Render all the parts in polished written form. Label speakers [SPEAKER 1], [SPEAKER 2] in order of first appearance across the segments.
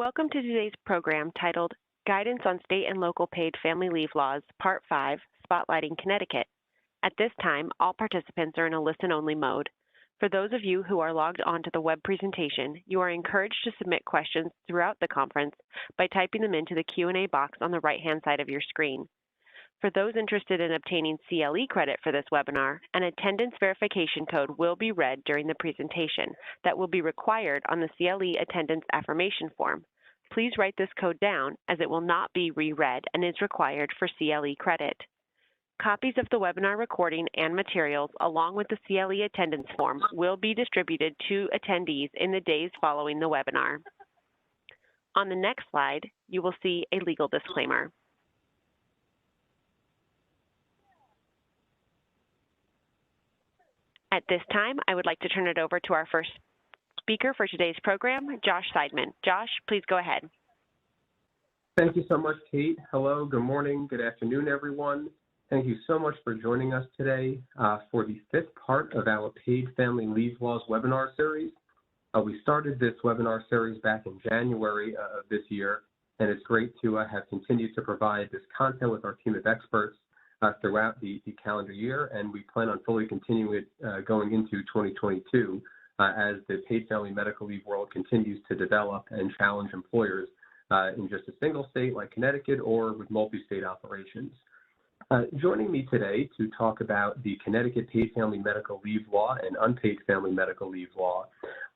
[SPEAKER 1] Welcome to today's program titled Guidance on State and Local Paid Family Leave Laws, Part 5, Spotlighting Connecticut. At this time, all participants are in a listen-only mode. For those of you who are logged onto the web presentation, you are encouraged to submit questions throughout the conference by typing them into the Q&A box on the right-hand side of your screen. For those interested in obtaining CLE credit for this webinar, an attendance verification code will be read during the presentation that will be required on the CLE attendance affirmation form. Please write this code down as it will not be reread and is required for CLE credit. Copies of the webinar recording and materials along with the CLE attendance form will be distributed to attendees in the days following the webinar. On the next slide, you will see a legal disclaimer. At this time, I would like to turn it over to our first speaker for today's program, Josh Seidman. Josh, please go ahead.
[SPEAKER 2] Thank you so much, Kate. Hello, good morning, good afternoon, everyone. Thank you so much for joining us today for the fifth part of our Paid Family Leave Laws webinar series. We started this webinar series back in January of this year, and it's great to have continued to provide this content with our team of experts throughout the calendar year, and we plan on fully continuing it going into 2022 as the paid family medical leave world continues to develop and challenge employers in just a single state like Connecticut or with multi-state operations. Joining me today to talk about the Connecticut Paid Family Medical Leave Law and Unpaid Family Medical Leave Law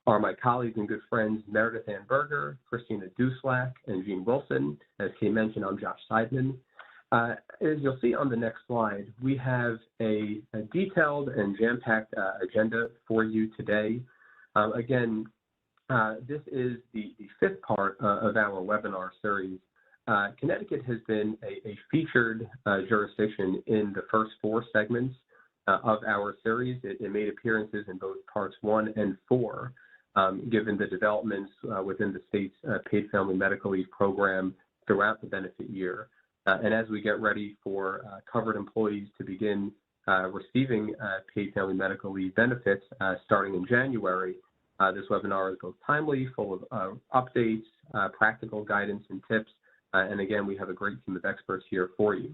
[SPEAKER 2] are my colleagues and good friends Meredith Ann Berger, Christina Duslack, and Jean Wilson. As Kate mentioned, I'm Josh Seidman. As you'll see on the next slide, we have a detailed and jam-packed agenda for you today. This is the fifth part of our webinar series. Connecticut has been a featured jurisdiction in the first four segments of our series. It made appearances in both parts 1 and 4, given the developments within the state's paid family medical leave program throughout the benefit year. And as we get ready for covered employees to begin receiving paid family medical leave benefits starting in January, this webinar is both timely, full of updates, practical guidance and tips, and again, we have a great team of experts here for you.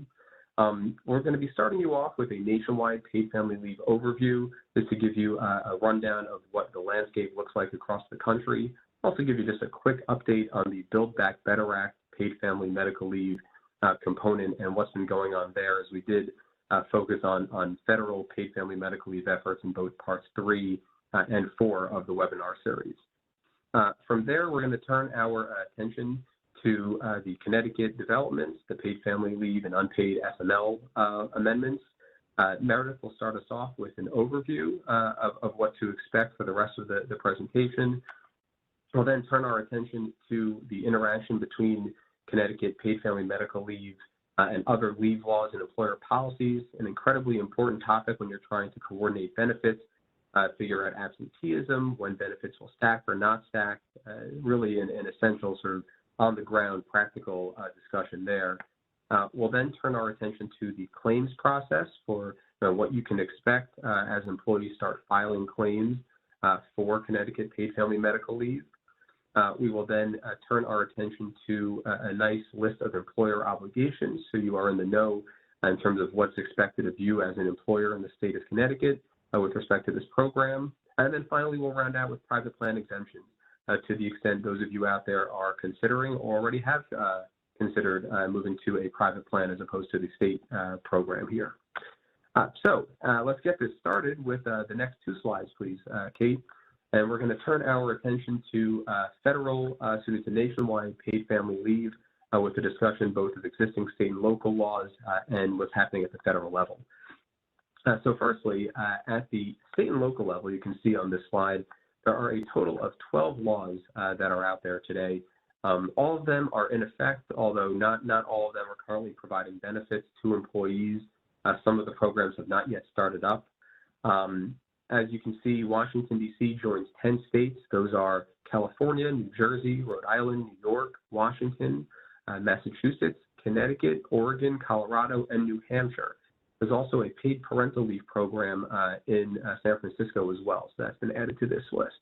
[SPEAKER 2] We're going to be starting you off with a nationwide paid family leave overview, just to give you a rundown of what the landscape looks like across the country. Also give you just a quick update on the Build Back Better Act paid family medical leave component and what's been going on there, as we did focus on federal paid family medical leave efforts in both parts 3 and 4 of the webinar series. From there, we're going to turn our attention to the Connecticut developments, the paid family leave and unpaid FML amendments. Meredith will start us off with an overview of what to expect for the rest of the presentation. We'll then turn our attention to the interaction between Connecticut paid family medical leave and other leave laws and employer policies, an incredibly important topic when you're trying to coordinate benefits, figure out absenteeism, when benefits will stack or not stack, really an essential sort of on-the-ground practical discussion there. We'll then turn our attention to the claims process for what you can expect as employees start filing claims for Connecticut paid family medical leave. We will then turn our attention to a nice list of employer obligations, so you are in the know in terms of what's expected of you as an employer in the state of Connecticut with respect to this program. And then finally, we'll round out with private plan exemptions to the extent those of you out there are considering or already have considered moving to a private plan as opposed to the state program here. So let's get this started with the next two slides, please, Kate. And we're going to turn our attention to federal, so it's a nationwide paid family leave with a discussion both of existing state and local laws and what's happening at the federal level. So firstly, at the state and local level, you can see on this slide, there are a total of 12 laws that are out there today. All of them are in effect, although not all of them are currently providing benefits to employees. Some of the programs have not yet started up. As you can see, Washington, D.C. joins 10 states. Those are California, New Jersey, Rhode Island, New York, Washington, Massachusetts, Connecticut, Oregon, Colorado, and New Hampshire. There's also a paid parental leave program in San Francisco as well, so that's been added to this list.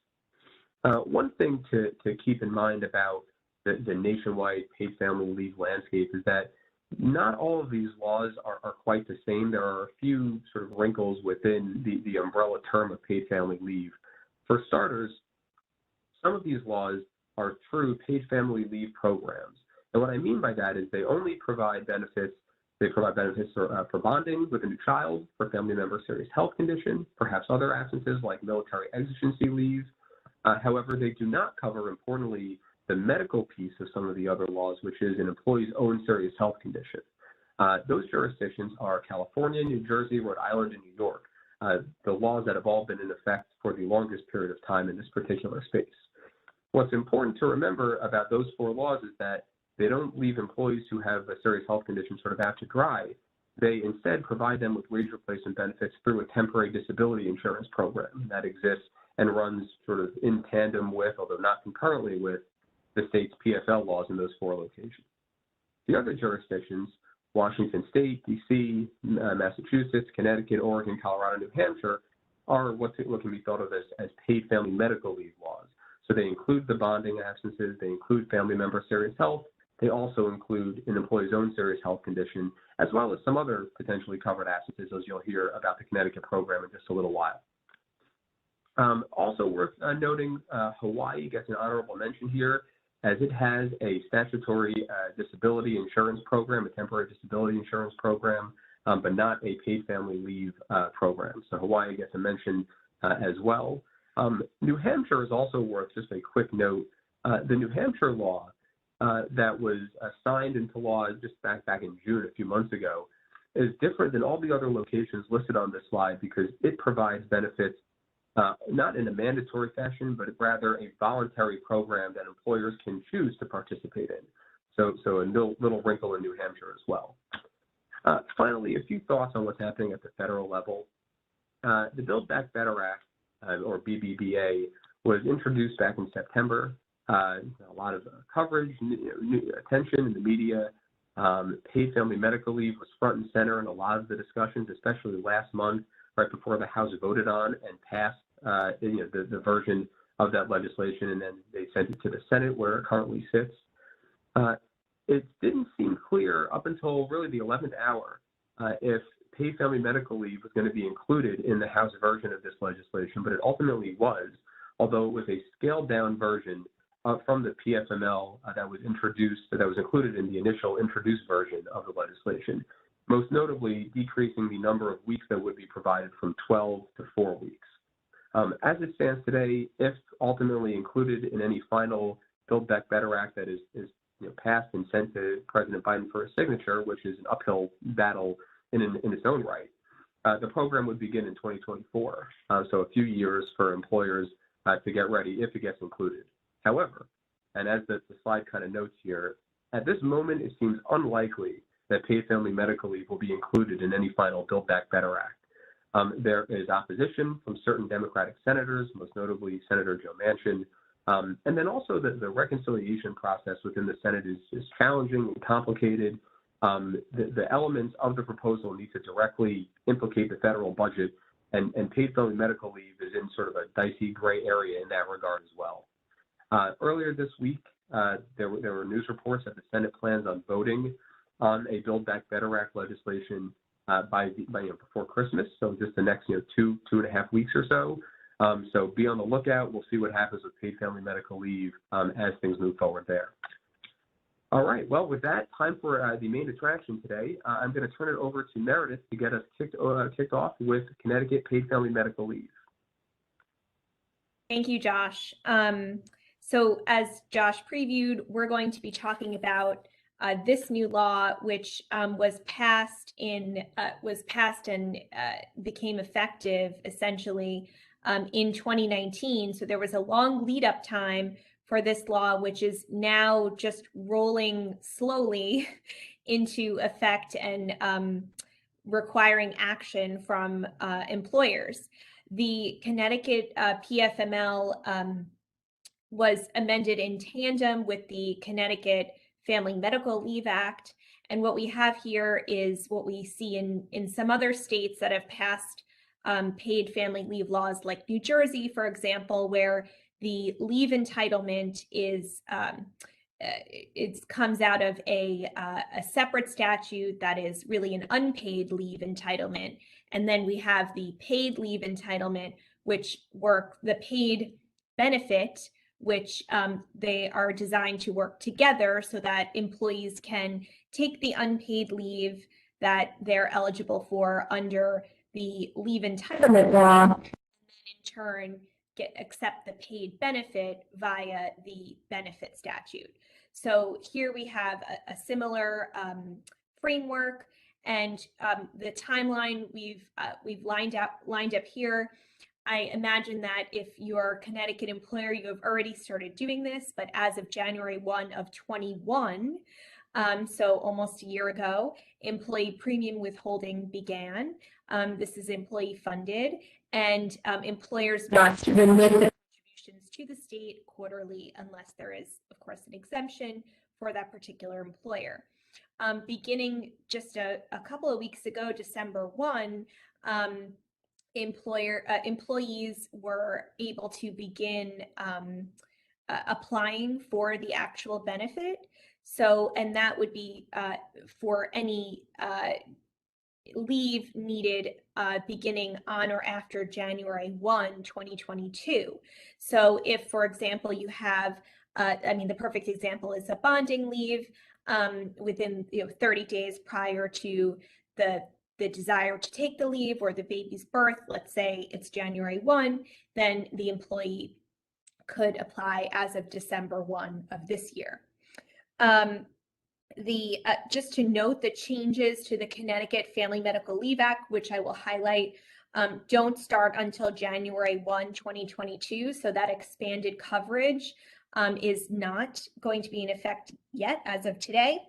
[SPEAKER 2] One thing to keep in mind about the nationwide paid family leave landscape is that not all of these laws are quite the same. There are a few sort of wrinkles within the umbrella term of paid family leave. For starters, some of these laws are true paid family leave programs. And what I mean by that is they only provide benefits. They provide benefits for bonding with a new child, for family member serious health condition, perhaps other absences like military exigency leave. However, they do not cover, importantly, the medical piece of some of the other laws, which is an employee's own serious health condition. Those jurisdictions are California, New Jersey, Rhode Island, and New York, the laws that have all been in effect for the longest period of time in this particular space. What's important to remember about those 4 laws is that they don't leave employees who have a serious health condition sort of out to dry. They instead provide them with wage replacement benefits through a temporary disability insurance program that exists and runs sort of in tandem with, although not concurrently with, the state's PFL laws in those 4 locations. The other jurisdictions, Washington State, DC, Massachusetts, Connecticut, Oregon, Colorado, New Hampshire, are what can be thought of as paid family medical leave laws. So they include the bonding absences, they include family member serious health, they also include an employee's own serious health condition, as well as some other potentially covered absences, as you'll hear about the Connecticut program in just a little while. Also worth noting, Hawaii gets an honorable mention here, as it has a statutory disability insurance program, a temporary disability insurance program, but not a paid family leave program. So Hawaii gets a mention as well. New Hampshire is also worth just a quick note. The New Hampshire law that was signed into law just back in June, a few months ago, is different than all the other locations listed on this slide because it provides benefits not in a mandatory fashion, but rather a voluntary program that employers can choose to participate in. So a little wrinkle in New Hampshire as well. Finally, a few thoughts on what's happening at the federal level. The Build Back Better Act, or BBBA, was introduced back in September. A lot of coverage, attention in the media. Paid family medical leave was front and center in a lot of the discussions, especially last month, right before the House voted on and passed the version of that legislation, and then they sent it to the Senate where it currently sits. It didn't seem clear up until really the 11th hour if paid family medical leave was going to be included in the House version of this legislation, but it ultimately was, although it was a scaled down version from the PFML that was included in the initial introduced version of the legislation, most notably decreasing the number of weeks that would be provided from 12 to 4 weeks. As it stands today, if ultimately included in any final Build Back Better Act that is passed and sent to President Biden for a signature, which is an uphill battle in its own right, the program would begin in 2024, so a few years for employers to get ready if it gets included. However, and as the slide kind of notes here, at this moment it seems unlikely that paid family medical leave will be included in any final Build Back Better Act. There is opposition from certain Democratic senators, most notably Senator Joe Manchin, and then also the reconciliation process within the Senate is challenging and complicated. The elements of the proposal need to directly implicate the federal budget, and paid family medical leave is in sort of a dicey gray area in that regard as well. Earlier this week, there were news reports that the Senate plans on voting on a Build Back Better Act legislation before Christmas, so just the next 2.5 weeks or so. So be on the lookout. We'll see what happens with paid family medical leave as things move forward there. All right. Well, with that, time for the main attraction today. I'm going to turn it over to Meredith to get us kicked off with Connecticut paid family medical leave.
[SPEAKER 3] Thank you, Josh. So as Josh previewed, we're going to be talking about this new law, which was passed and became effective essentially in 2019. So there was a long lead up time for this law, which is now just rolling slowly into effect and requiring action from employers. The Connecticut PFML was amended in tandem with the Connecticut Family Medical Leave Act. And what we have here is what we see in some other states that have passed paid family leave laws, like New Jersey, for example, where the leave entitlement is it comes out of a separate statute that is really an unpaid leave entitlement. And then we have the paid leave entitlement, which work the paid benefit, which they are designed to work together so that employees can take the unpaid leave that they're eligible for under the leave entitlement law, and then in turn accept the paid benefit via the benefit statute. So here we have a similar framework, and the timeline we've lined up here. I imagine that if you're a Connecticut employer, you have already started doing this, but as of January 1 of 21, so almost a year ago, employee premium withholding began. This is employee funded, and employers must remit the contributions to the state quarterly unless there is, of course, an exemption for that particular employer. Beginning just a couple of weeks ago, December 1, employees were able to begin applying for the actual benefit. So, and that would be for any leave needed beginning on or after January 1, 2022. So if, for example, you have, the perfect example is a bonding leave within 30 days prior to the desire to take the leave or the baby's birth, let's say it's January 1, then the employee could apply as of December 1 of this year. Just to note, the changes to the Connecticut Family Medical Leave Act, which I will highlight, don't start until January 1, 2022. So that expanded coverage is not going to be in effect yet as of today,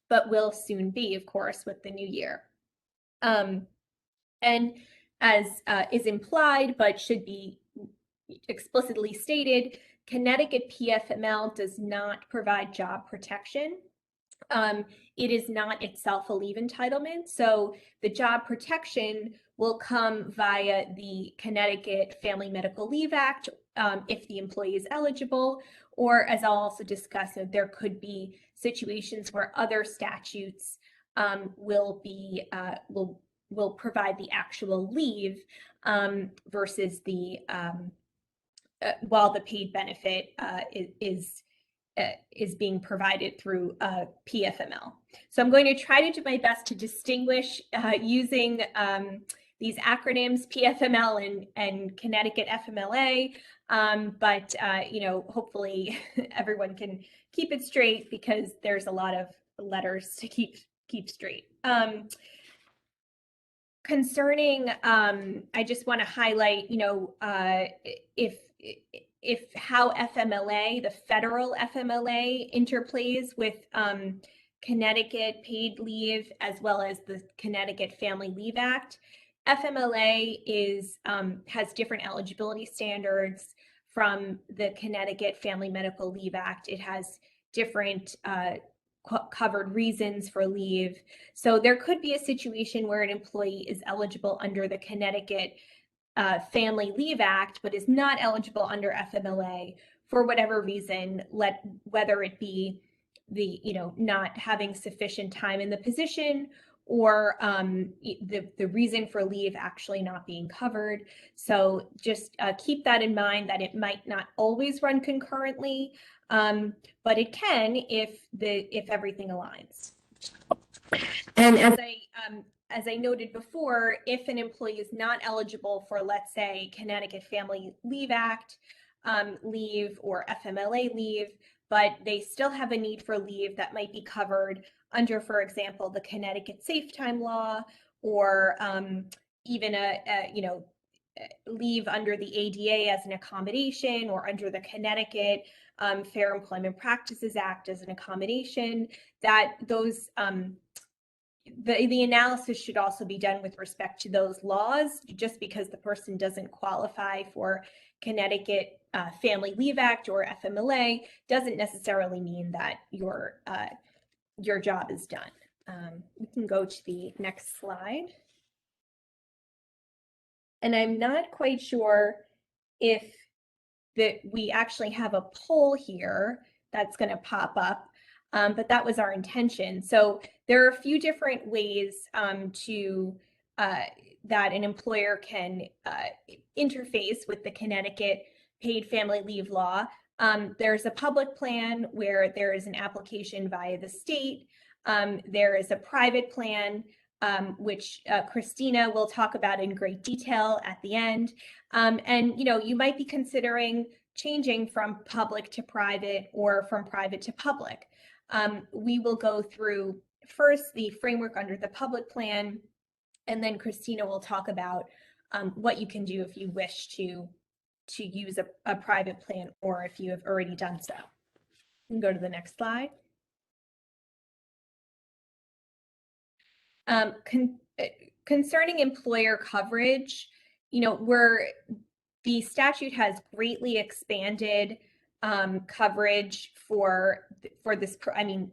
[SPEAKER 3] but will soon be, of course, with the new year. And as is implied, but should be explicitly stated, Connecticut PFML does not provide job protection. It is not itself a leave entitlement. So the job protection will come via the Connecticut Family Medical Leave Act if the employee is eligible, or as I'll also discuss, there could be situations where other statutes will provide the actual leave versus the while the paid benefit is being provided through PFML. So I'm going to try to do my best to distinguish using these acronyms, PFML and Connecticut FMLA, but hopefully everyone can keep it straight because there's a lot of letters to keep straight. Concerning, I just want to highlight, if how FMLA, the federal FMLA, interplays with Connecticut paid leave as well as the Connecticut Family Leave Act. FMLA has different eligibility standards from the Connecticut Family Medical Leave Act. It has different covered reasons for leave. So there could be a situation where an employee is eligible under the Connecticut Family Leave Act, but is not eligible under FMLA for whatever reason, whether it be the not having sufficient time in the position or the reason for leave actually not being covered. So just keep that in mind, that it might not always run concurrently, but it can if everything aligns. And as I noted before, if an employee is not eligible for, let's say, Connecticut Family Leave Act leave or FMLA leave, but they still have a need for leave that might be covered under, for example, the Connecticut Safe Time Law, or even leave under the ADA as an accommodation, or under the Connecticut Fair Employment Practices Act as an accommodation, that those the analysis should also be done with respect to those laws. Just because the person doesn't qualify for Connecticut Family Leave Act or FMLA doesn't necessarily mean that your job is done. We can go to the next slide. And I'm not quite sure if we actually have a poll here that's going to pop up. But that was our intention. So there are a few different ways that an employer can interface with the Connecticut paid family leave law. There's a public plan where there is an application via the state. There is a private plan, which Christina will talk about in great detail at the end. And you might be considering changing from public to private or from private to public. We will go through first the framework under the public plan, and then Christina will talk about what you can do if you wish to use a private plan or if you have already done so. You can go to the next slide. Concerning employer coverage, the statute has greatly expanded coverage for this. I mean,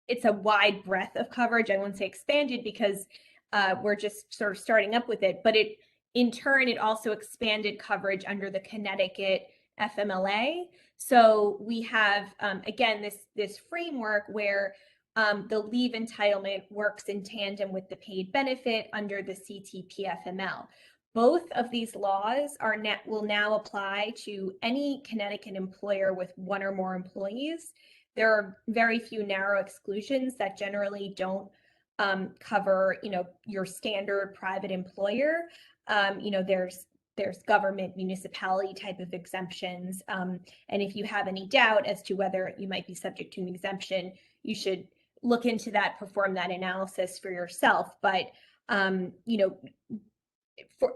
[SPEAKER 3] it's a wide breadth of coverage. I won't say expanded because we're just sort of starting up with it, but in turn, it also expanded coverage under the Connecticut FMLA. So we have, again, this framework where the leave entitlement works in tandem with the paid benefit under the CTP-FML. Both of these laws will now apply to any Connecticut employer with one or more employees. There are very few narrow exclusions that generally don't cover, your standard private employer. There's government municipality type of exemptions. And if you have any doubt as to whether you might be subject to an exemption, you should look into that, perform that analysis for yourself. But,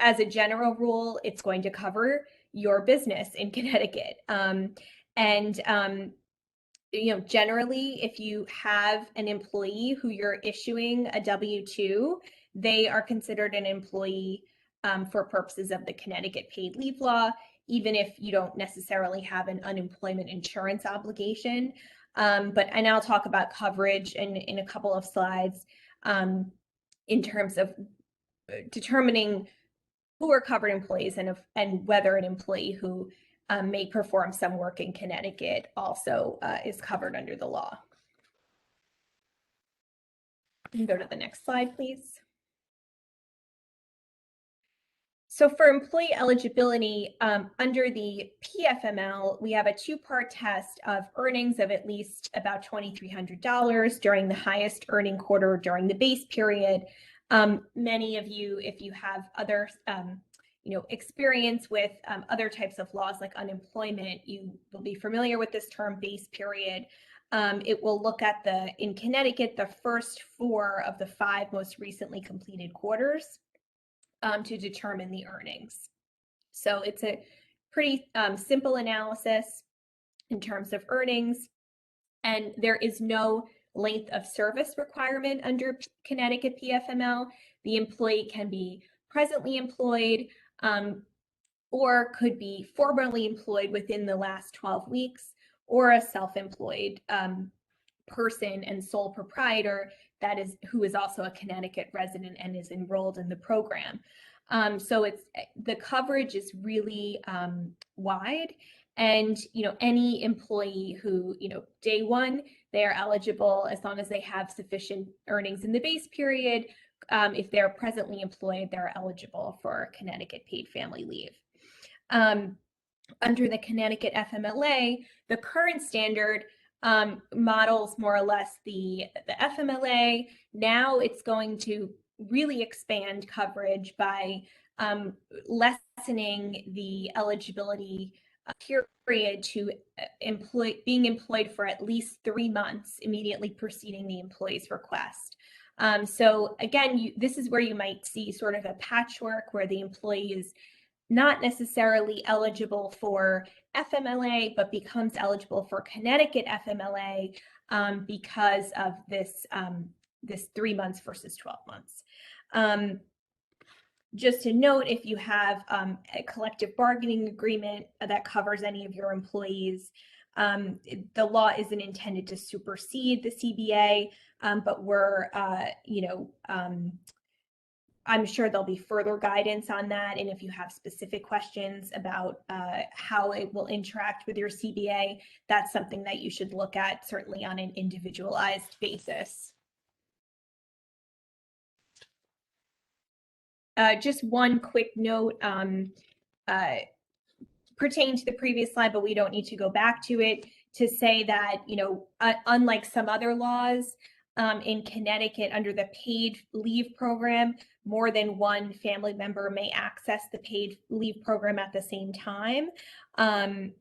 [SPEAKER 3] as a general rule, it's going to cover your business in Connecticut. Generally, if you have an employee who you're issuing a W-2, they are considered an employee for purposes of the Connecticut paid leave law, even if you don't necessarily have an unemployment insurance obligation. And I'll talk about coverage in a couple of slides in terms of determining who are covered employees and whether an employee who may perform some work in Connecticut also is covered under the law. You can go to the next slide, please. So for employee eligibility, under the PFML, we have a two-part test of earnings of at least about $2,300 during the highest earning quarter during the base period. Many of you, if you have other experience with other types of laws like unemployment, you will be familiar with this term base period. It will look at in Connecticut, the first 4 of the 5 most recently completed quarters to determine the earnings. So it's a pretty simple analysis in terms of earnings, and there is no length of service requirement under Connecticut PFML. The employee can be presently employed or could be formerly employed within the last 12 weeks, or a self-employed person and sole proprietor who is also a Connecticut resident and is enrolled in the program. So the coverage is really wide, and any employee who day one, they are eligible as long as they have sufficient earnings in the base period. If they're presently employed, they're eligible for Connecticut paid family leave. Under the Connecticut FMLA, the current standard models more or less the FMLA. Now it's going to really expand coverage by lessening the eligibility period to being employed for at least 3 months immediately preceding the employee's request. So again, this is where you might see sort of a patchwork where the employee is not necessarily eligible for FMLA, but becomes eligible for Connecticut FMLA because of this 3 months versus 12 months. Just to note, if you have a collective bargaining agreement that covers any of your employees, the law isn't intended to supersede the CBA, but we're I'm sure there'll be further guidance on that. And if you have specific questions about how it will interact with your CBA, that's something that you should look at, certainly on an individualized basis. Just one quick note pertaining to the previous slide, but we don't need to go back to it, to say that, you know, unlike some other laws, in Connecticut, under the paid leave program, more than one family member may access the paid leave program at the same time,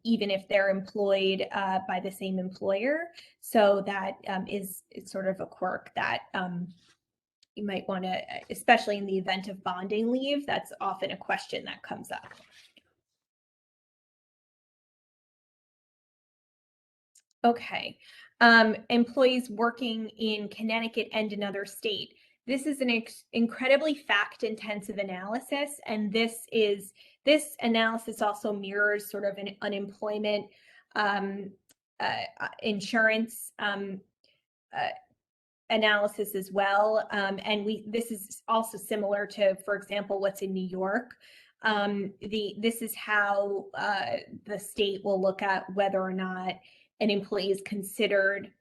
[SPEAKER 3] even if they're employed by the same employer. So that is sort of a quirk that you might want to, especially in the event of bonding leave, that's often a question that comes up. Okay, employees working in Connecticut and another state. This is an incredibly fact-intensive analysis, and this analysis also mirrors sort of an unemployment insurance analysis as well. And this is also similar to, for example, what's in New York. This is how the state will look at whether or not an employee is considered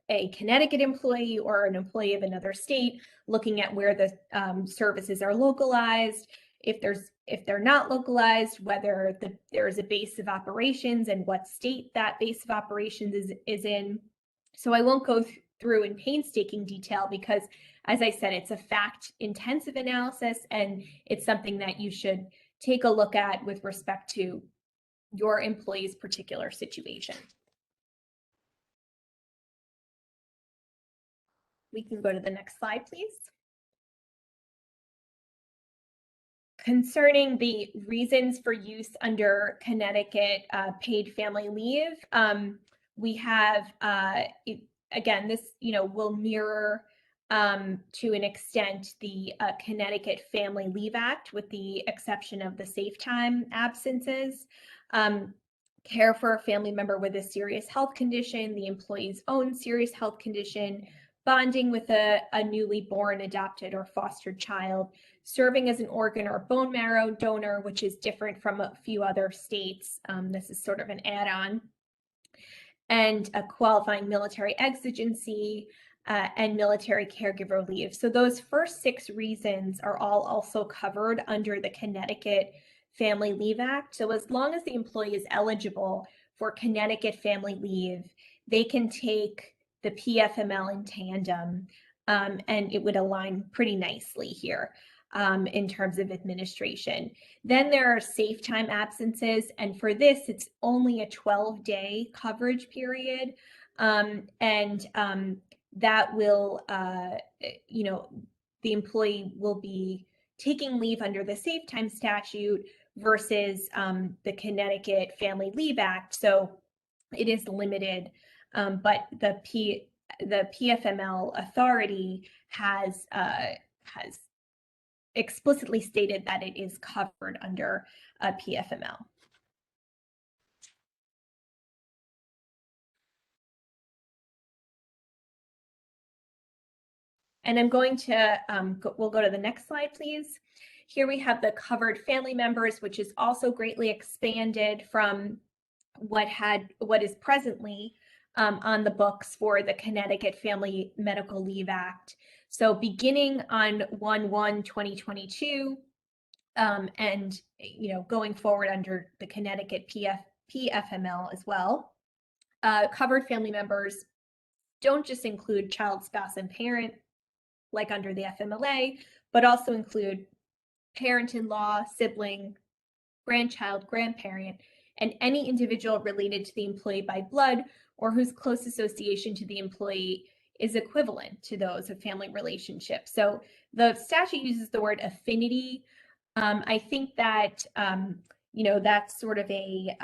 [SPEAKER 3] a Connecticut employee or an employee of another state, looking at where the services are localized. If they're not localized, whether there's a base of operations and what state that base of operations is in. So I won't go through in painstaking detail because, as I said, it's a fact-intensive analysis, and it's something that you should take a look at with respect to your employee's particular situation. We can go to the next slide, please. Concerning the reasons for use under Connecticut paid family leave, we have, again, this will mirror to an extent the Connecticut Family Leave Act, with the exception of the safe time absences. Care for a family member with a serious health condition, the employee's own serious health condition, bonding with a newly born, adopted, or fostered child, serving as an organ or bone marrow donor, which is different from a few other states. This is sort of an add-on. And a qualifying military exigency and military caregiver leave. So those first 6 reasons are all also covered under the Connecticut Family Leave Act. So as long as the employee is eligible for Connecticut family leave, they can take the PFML in tandem, and it would align pretty nicely here in terms of administration. Then there are safe time absences, and for this, it's only a 12-day coverage period, and that will, the employee will be taking leave under the safe time statute versus the Connecticut Family Leave Act. So it is limited. But the PFML authority has explicitly stated that it is covered under PFML. And I'm going to, we'll go to the next slide, please. Here we have the covered family members, which is also greatly expanded from what is presently on the books for the Connecticut Family Medical Leave Act. So beginning on 1/1/2022, and going forward under the Connecticut PFML as well, covered family members don't just include child, spouse, and parent like under the FMLA, but also include parent-in-law, sibling, grandchild, grandparent, and any individual related to the employee by blood or whose close association to the employee is equivalent to those of family relationships. So the statute uses the word affinity. I think that, that's sort of a,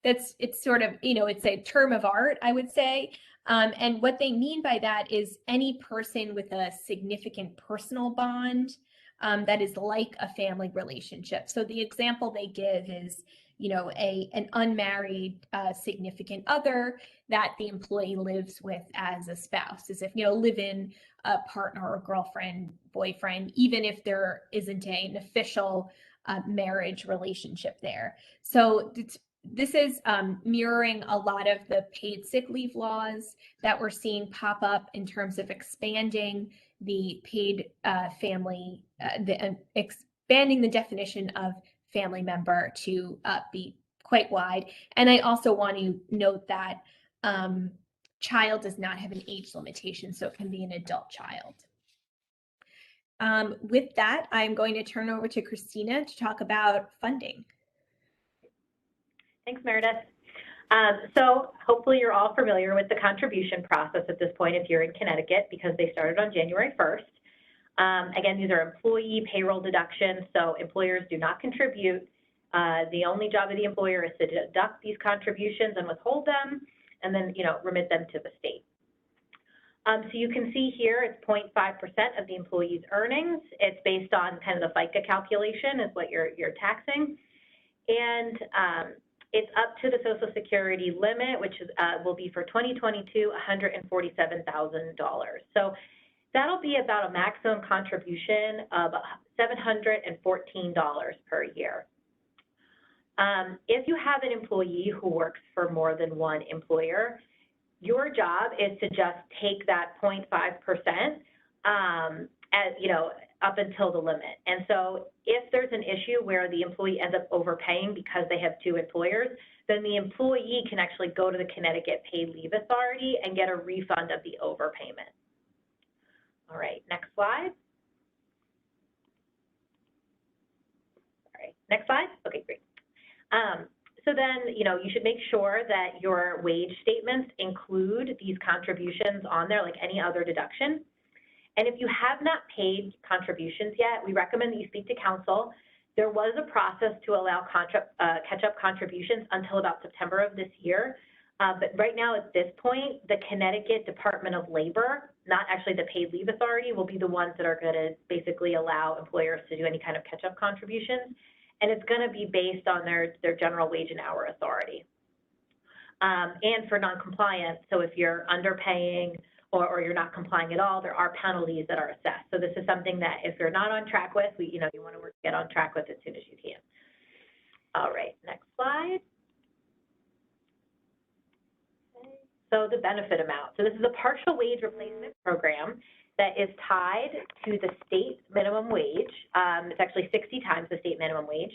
[SPEAKER 3] it's sort of, it's a term of art, I would say. And what they mean by that is any person with a significant personal bond that is like a family relationship. So the example they give is, an unmarried significant other that the employee lives with as a spouse, as if, live-in partner or girlfriend, boyfriend, even if there isn't an official marriage relationship there. So this is mirroring a lot of the paid sick leave laws that we're seeing pop up in terms of expanding the paid family, expanding the definition of family member to be quite wide. And I also want to note that child does not have an age limitation, so it can be an adult child. With that, I'm going to turn over to Christina to talk about funding.
[SPEAKER 4] Thanks, Meredith. So hopefully you're all familiar with the contribution process at this point if you're in Connecticut, because they started on January 1st. Again, these are employee payroll deductions, so employers do not contribute. The only job of the employer is to deduct these contributions and withhold them, and then remit them to the state. So you can see here it's 0.5% of the employee's earnings. It's based on kind of the FICA calculation is what you're taxing, and it's up to the Social Security limit, which is, will be for 2022, $147,000. So that'll be about a maximum contribution of $714 per year. If you have an employee who works for more than one employer, your job is to just take that 0.5% up until the limit. And so if there's an issue where the employee ends up overpaying because they have two employers, then the employee can actually go to the Connecticut Paid Leave Authority and get a refund of the overpayment. All right, next slide. All right, next slide. Okay, great. So then, you should make sure that your wage statements include these contributions on there, like any other deduction. And if you have not paid contributions yet, we recommend that you speak to counsel. There was a process to allow catch-up contributions until about September of this year. But right now, at this point, the Connecticut Department of Labor, not actually the Paid Leave Authority, will be the ones that are going to basically allow employers to do any kind of catch-up contributions. And it's going to be based on their general wage and hour authority. And for noncompliance, so if you're underpaying or you're not complying at all, there are penalties that are assessed. So this is something that if you're not on track with, you want to get on track with as soon as you can. All right, next slide. Okay. So the benefit amount. So this is a partial wage replacement program that is tied to the state minimum wage. It's actually 60 times the state minimum wage.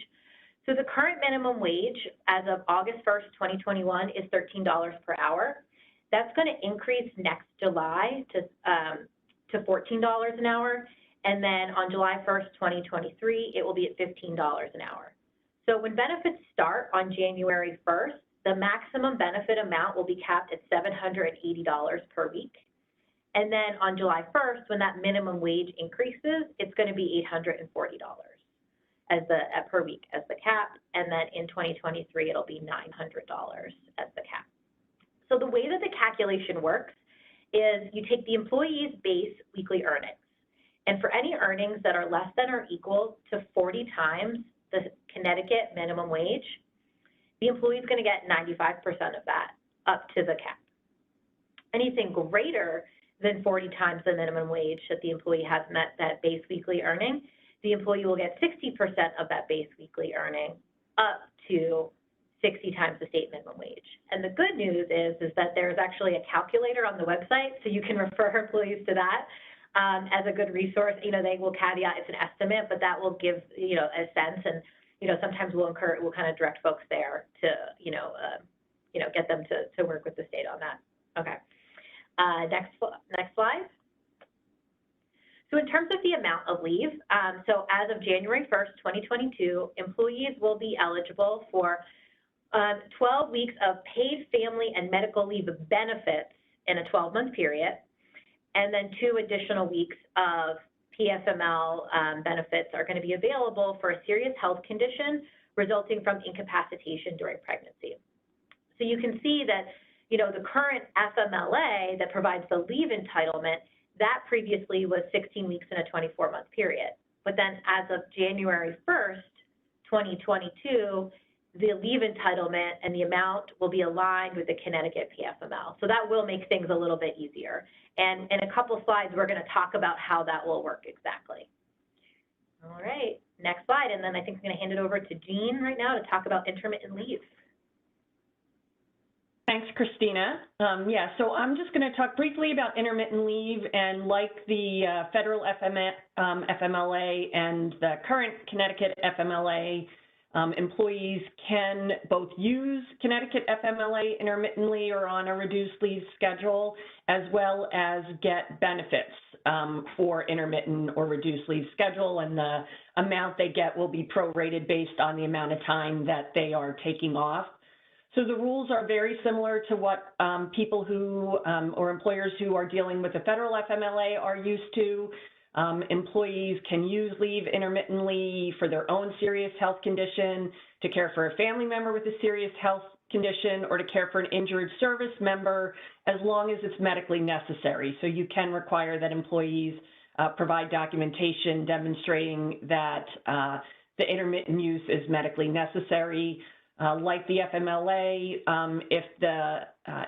[SPEAKER 4] So the current minimum wage as of August 1st, 2021 is $13 per hour. That's going to increase next July to $14 an hour. And then on July 1st, 2023, it will be at $15 an hour. So when benefits start on January 1st, the maximum benefit amount will be capped at $780 per week. And then on July 1st, when that minimum wage increases, it's going to be $840 as per week as the cap. And then in 2023, it'll be $900 as the cap. So the way that the calculation works is you take the employee's base weekly earnings. And for any earnings that are less than or equal to 40 times the Connecticut minimum wage, the employee is going to get 95% of that up to the cap. Anything greater than 40 times the minimum wage that the employee has met that base weekly earning, the employee will get 60% of that base weekly earning up to 60 times the state minimum wage. And the good news is that there's actually a calculator on the website, so you can refer employees to that as a good resource. They will caveat it's an estimate, but that will give, a sense. And, sometimes we'll kind of direct folks there to, get them to work with the state on that. Okay. Next slide. So in terms of the amount of leave, so as of January 1st, 2022, employees will be eligible for 12 weeks of paid family and medical leave benefits in a 12-month period, and then 2 additional weeks of PFML benefits are going to be available for a serious health condition resulting from incapacitation during pregnancy. So you can see that the current FMLA that provides the leave entitlement, that previously was 16 weeks in a 24-month period. But then as of January 1st, 2022, the leave entitlement and the amount will be aligned with the Connecticut PFML. So that will make things a little bit easier. And in a couple slides, we're going to talk about how that will work exactly. All right, next slide. And then I think I'm going to hand it over to Jean right now to talk about intermittent leave.
[SPEAKER 5] Thanks, Christina. Yeah, so I'm just going to talk briefly about intermittent leave, and like the federal FMLA and the current Connecticut FMLA, employees can both use Connecticut FMLA intermittently or on a reduced leave schedule, as well as get benefits for intermittent or reduced leave schedule, and the amount they get will be prorated based on the amount of time that they are taking off. So the rules are very similar to what people who, or employers who are dealing with the federal FMLA are used to. Employees can use leave intermittently for their own serious health condition, to care for a family member with a serious health condition, or to care for an injured service member, as long as it's medically necessary. So you can require that employees provide documentation demonstrating that the intermittent use is medically necessary. Like the FMLA, if the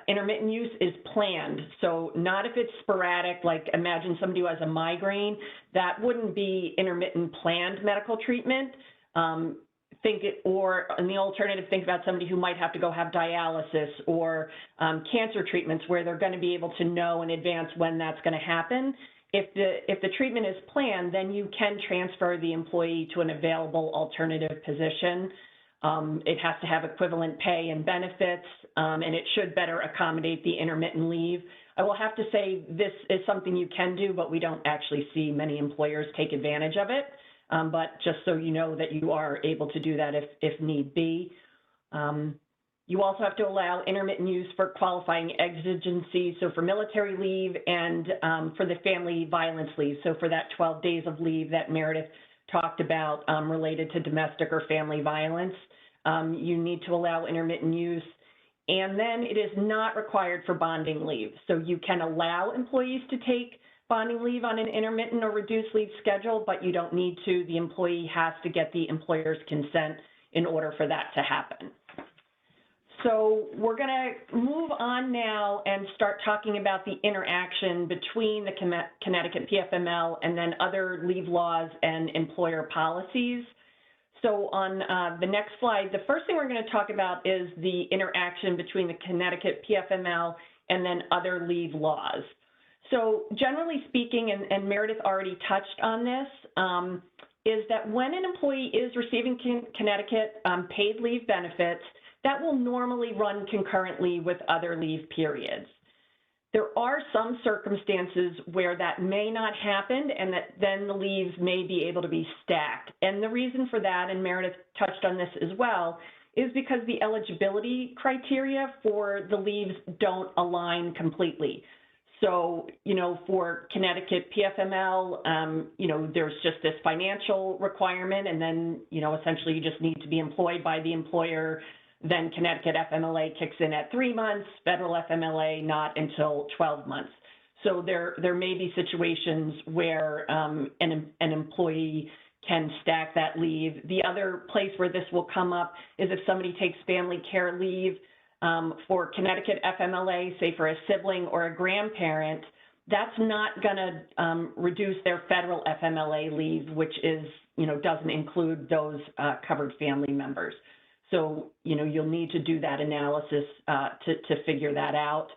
[SPEAKER 5] intermittent use is planned, so not if it's sporadic, like imagine somebody who has a migraine, that wouldn't be intermittent planned medical treatment. Or in the alternative, think about somebody who might have to go have dialysis or cancer treatments where they're going to be able to know in advance when that's going to happen. If the treatment is planned, then you can transfer the employee to an available alternative position. It has to have equivalent pay and benefits, and it should better accommodate the intermittent leave. I will have to say this is something you can do, but we don't actually see many employers take advantage of it. But just so you know that you are able to do that if need be. You also have to allow intermittent use for qualifying exigencies, so for military leave and for the family violence leave, so for that 12 days of leave that Meredith talked about related to domestic or family violence. You need to allow intermittent use, and then it is not required for bonding leave. So you can allow employees to take bonding leave on an intermittent or reduced leave schedule, but you don't need to. The employee has to get the employer's consent in order for that to happen. So we're going to move on now and start talking about the interaction between the Connecticut PFML and then other leave laws and employer policies. So on the next slide, the first thing we're going to talk about is the interaction between the Connecticut PFML and then other leave laws. So generally speaking, and Meredith already touched on this, is that when an employee is receiving Connecticut paid leave benefits, that will normally run concurrently with other leave periods. There are some circumstances where that may not happen, and that then the leaves may be able to be stacked. And the reason for that, and Meredith touched on this as well, is because the eligibility criteria for the leaves don't align completely. So, you know, for Connecticut PFML, you know, there's just this financial requirement, and then, you know, essentially you just need to be employed by the employer. Then Connecticut FMLA kicks in at 3 months, federal FMLA not until 12 months. So there may be situations where an employee can stack that leave. The other place where this will come up is if somebody takes family care leave for Connecticut FMLA, say for a sibling or a grandparent, that's not going to reduce their federal FMLA leave, which is, you know, doesn't include those covered family members. So, you know, you'll need to do that analysis to figure that out.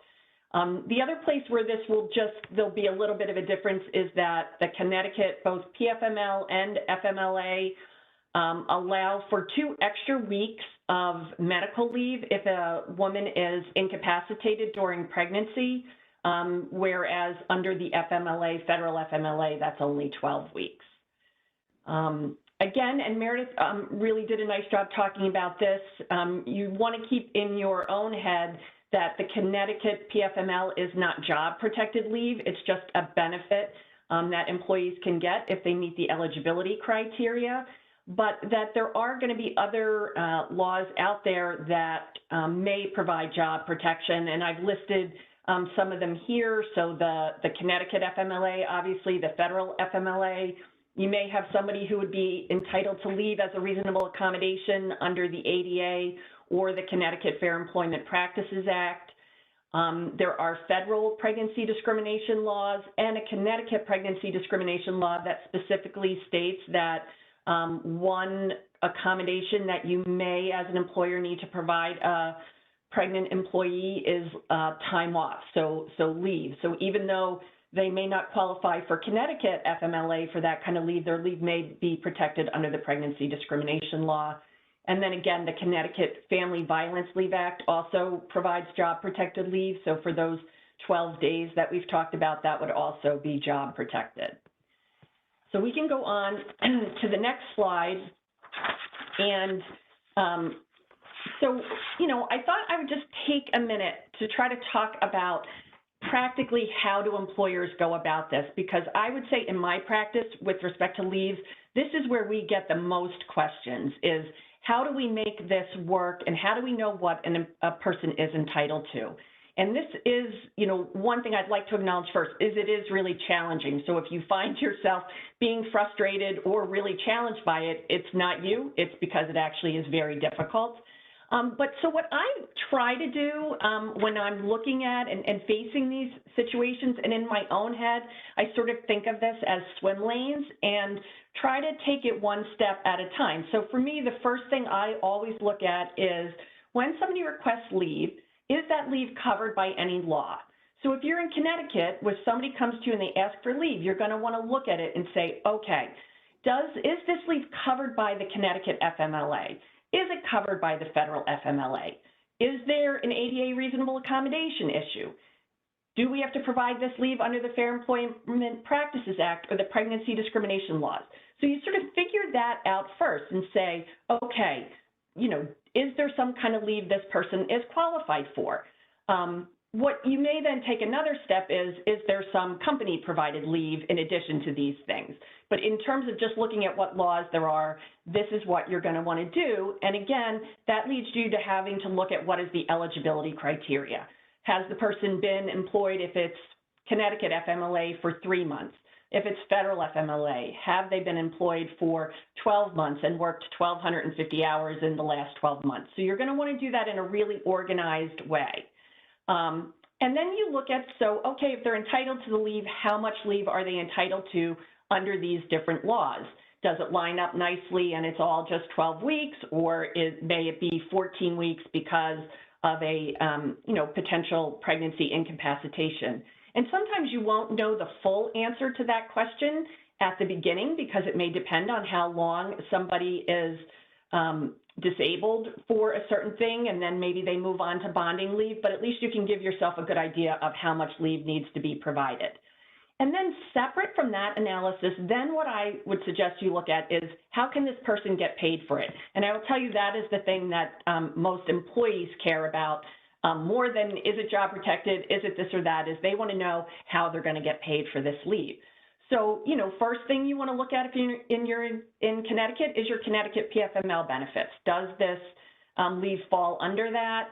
[SPEAKER 5] The other place where this will there'll be a little bit of a difference is that the Connecticut, both PFML and FMLA, allow for 2 extra weeks of medical leave if a woman is incapacitated during pregnancy, whereas under the FMLA, federal FMLA, that's only 12 weeks. Again, and Meredith really did a nice job talking about this, you want to keep in your own head that the Connecticut PFML is not job-protected leave. It's just a benefit that employees can get if they meet the eligibility criteria, but that there are going to be other laws out there that may provide job protection, and I've listed some of them here. So the Connecticut FMLA, obviously the federal FMLA, You may have somebody who would be entitled to leave as a reasonable accommodation under the ADA or the Connecticut Fair Employment Practices Act. There are federal pregnancy discrimination laws and a Connecticut pregnancy discrimination law that specifically states that one accommodation that you may, as an employer, need to provide a pregnant employee is time off, so leave. So even though they may not qualify for Connecticut FMLA for that kind of leave, their leave may be protected under the pregnancy discrimination law. And then again, the Connecticut Family Violence Leave Act also provides job protected leave. So for those 12 days that we've talked about, that would also be job protected. So we can go on to the next slide. And so, you know, I thought I would just take a minute to try to talk about practically how do employers go about this, because I would say in my practice with respect to leaves, this is where we get the most questions is how do we make this work and how do we know what a person is entitled to? And this is, you know, one thing I'd like to acknowledge first is it is really challenging. So if you find yourself being frustrated or really challenged by it, it's not you, it's because it actually is very difficult. But so what I try to do when I'm looking at and facing these situations, and in my own head, I sort of think of this as swim lanes and try to take it one step at a time. So for me, the first thing I always look at is when somebody requests leave, is that leave covered by any law? So if you're in Connecticut, when somebody comes to you and they ask for leave, you're going to want to look at it and say, okay, is this leave covered by the Connecticut FMLA? Is it covered by the federal FMLA? Is there an ADA reasonable accommodation issue? Do we have to provide this leave under the Fair Employment Practices Act or the pregnancy discrimination laws? So you sort of figure that out first and say, okay, you know, is there some kind of leave this person is qualified for? What you may then take another step is there some company provided leave in addition to these things? But in terms of just looking at what laws there are, this is what you're going to want to do. And again, that leads you to having to look at what is the eligibility criteria. Has the person been employed if it's Connecticut FMLA for 3 months? If it's federal FMLA, have they been employed for 12 months and worked 1,250 hours in the last 12 months? So you're going to want to do that in a really organized way. And then you look at, so, okay, if they're entitled to the leave, how much leave are they entitled to under these different laws? Does it line up nicely and it's all just 12 weeks, or may it be 14 weeks because of a potential pregnancy incapacitation? And sometimes you won't know the full answer to that question at the beginning because it may depend on how long somebody is disabled for a certain thing, and then maybe they move on to bonding leave, but at least you can give yourself a good idea of how much leave needs to be provided. And then separate from that analysis, then what I would suggest you look at is how can this person get paid for it? And I will tell you that is the thing that most employees care about more than is it job protected, is it this or that, is they want to know how they're going to get paid for this leave. So, you know, first thing you want to look at if you're in Connecticut is your Connecticut PFML benefits. Does this leave fall under that?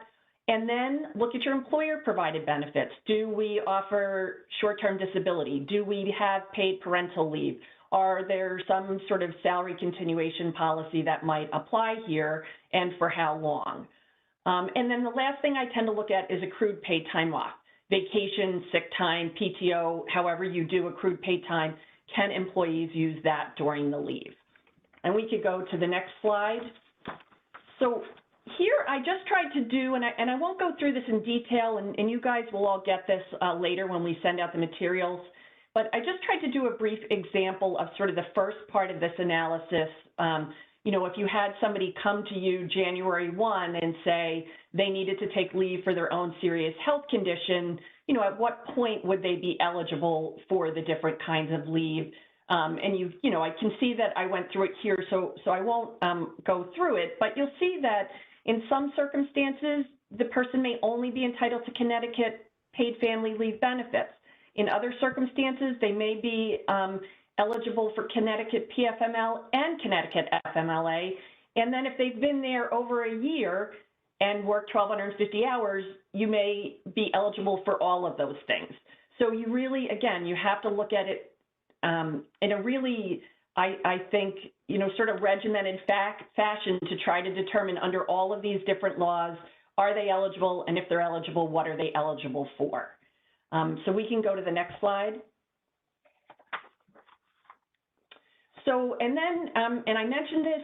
[SPEAKER 5] And then look at your employer-provided benefits. Do we offer short-term disability? Do we have paid parental leave? Are there some sort of salary continuation policy that might apply here, and for how long? And then the last thing I tend to look at is accrued paid time off. Vacation, sick time, PTO, however you do accrued paid time, can employees use that during the leave? And we could go to the next slide. So here I just tried to do, and I won't go through this in detail, and you guys will all get this later when we send out the materials, but I just tried to do a brief example of sort of the first part of this analysis. You know, if you had somebody come to you January 1 and say they needed to take leave for their own serious health condition, you know, at what point would they be eligible for the different kinds of leave? And you know, I can see that I went through it here, so I won't go through it, but you'll see that in some circumstances, the person may only be entitled to Connecticut paid family leave benefits. In other circumstances, they may be eligible for Connecticut PFML and Connecticut FMLA. And then if they've been there over a year and worked 1,250 hours, you may be eligible for all of those things. So you really, again, you have to look at it in a really I think, sort of regimented fashion to try to determine under all of these different laws, are they eligible? And if they're eligible, what are they eligible for? So we can go to the next slide. So, and then, and I mentioned this,